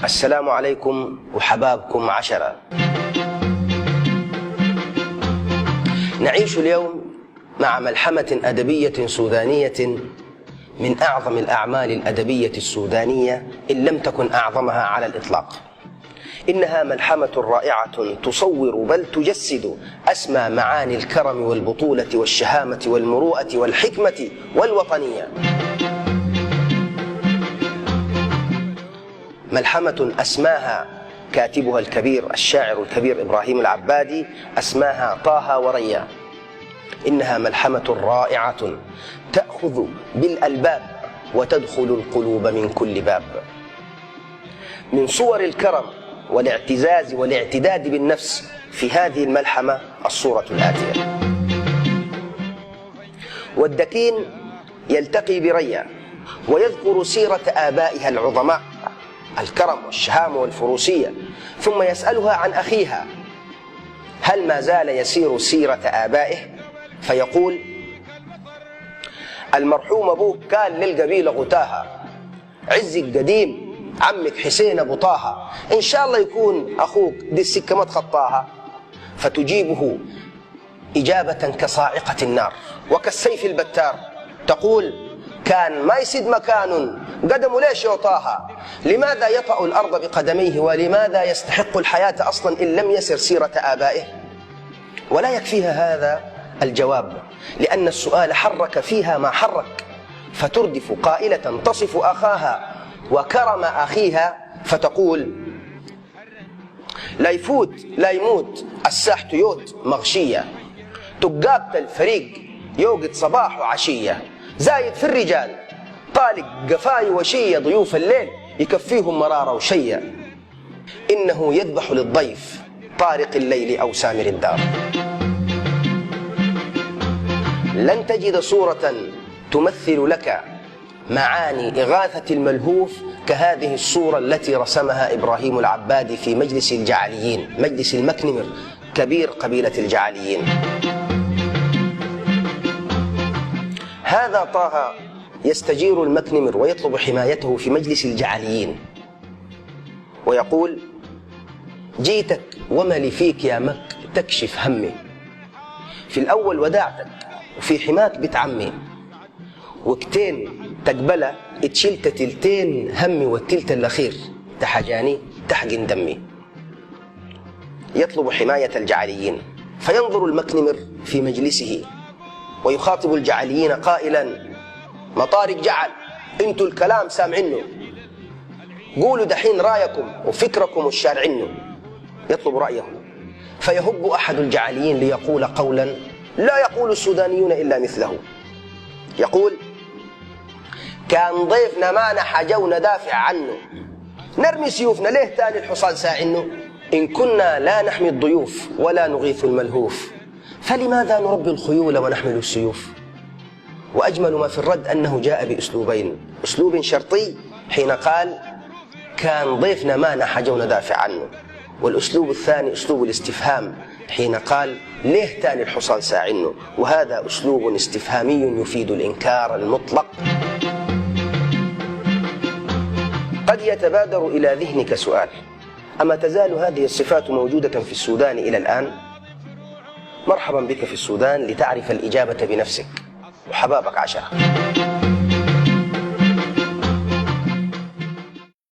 السلام عليكم وحبابكم عشرة. نعيش اليوم مع ملحمة أدبية سودانية من أعظم الأعمال الأدبية السودانية إن لم تكن أعظمها على الإطلاق. إنها ملحمة رائعة تصور بل تجسد أسمى معاني الكرم والبطولة والشهامة والمروءة والحكمة والوطنية. ملحمة أسماها كاتبها الكبير الشاعر الكبير إبراهيم العبادي، أسماها طه وريا. إنها ملحمة رائعة تأخذ بالألباب وتدخل القلوب من كل باب. من صور الكرم والاعتزاز والاعتداد بالنفس في هذه الملحمة الصورة الآتية: والدكين يلتقي بريا ويذكر سيرة آبائها العظماء الكرم والشهامة والفروسية، ثم يسألها عن أخيها هل ما زال يسير سيرة آبائه، فيقول: المرحوم أبوك كان للقبيلة غتاها، عزك قديم عمك حسين أبو طه، إن شاء الله يكون أخوك دي السكة ما تخطاها. فتجيبه إجابة كصاعقة النار وكالسيف البتار، تقول: كان ما يسد مكان قدمه ليش يعطاها، لماذا يطأ الأرض بقدميه، ولماذا يستحق الحياة أصلا إن لم يسر سيرة آبائه؟ ولا يكفيها هذا الجواب، لأن السؤال حرك فيها ما حرك، فتردف قائلة تصف أخاها وكرم أخيها، فتقول: لا يفوت لا يموت الساح تيوت مغشية، تقابت الفريق يوقت صباح وعشية، زايد في الرجال طالق قفاي وشية، ضيوف الليل يكفيهم مرارة وشية، إنه يذبح للضيف طارق الليل أو سامر الدار. لن تجد صورة تمثل لك معاني إغاثة الملهوف كهذه الصورة التي رسمها إبراهيم العبادي في مجلس الجعليين، مجلس المكنمر كبير قبيلة الجعليين. هذا طه يستجير المكنمر ويطلب حمايته في مجلس الجعليين، ويقول: جيتك وملي فيك يا مك تكشف همي، في الأول وداعتك وفي حماك بيت عمي، وقتين تقبله اتشلت تلتين همي والتلت الأخير تحجاني تحقن دمي. يطلب حماية الجعليين، فينظر المكنمر في مجلسه ويخاطب الجعليين قائلا: مطارق جعل، انتوا الكلام سامعينه، قولوا دحين رايكم وفكركم الشارعينه. يطلب رأيه، فيهب أحد الجعليين ليقول قولا لا يقول السودانيون إلا مثله، يقول: كان ضيفنا ما نحجو ندافع عنه، نرمي سيوفنا ليه تاني الحصان ساعنه، إن كنا لا نحمي الضيوف ولا نغيث الملهوف، فلماذا نربي الخيول ونحمل السيوف؟ وأجمل ما في الرد أنه جاء بأسلوبين: أسلوب شرطي حين قال كان ضيفنا ما نحجو ندافع عنه، والأسلوب الثاني أسلوب الاستفهام حين قال ليه تاني الحصان ساعنه، وهذا أسلوب استفهامي يفيد الإنكار المطلق. قد يتبادر إلى ذهنك سؤال: أما تزال هذه الصفات موجودة في السودان إلى الآن؟ مرحبا بك في السودان لتعرف الإجابة بنفسك، وحبابك عشرة.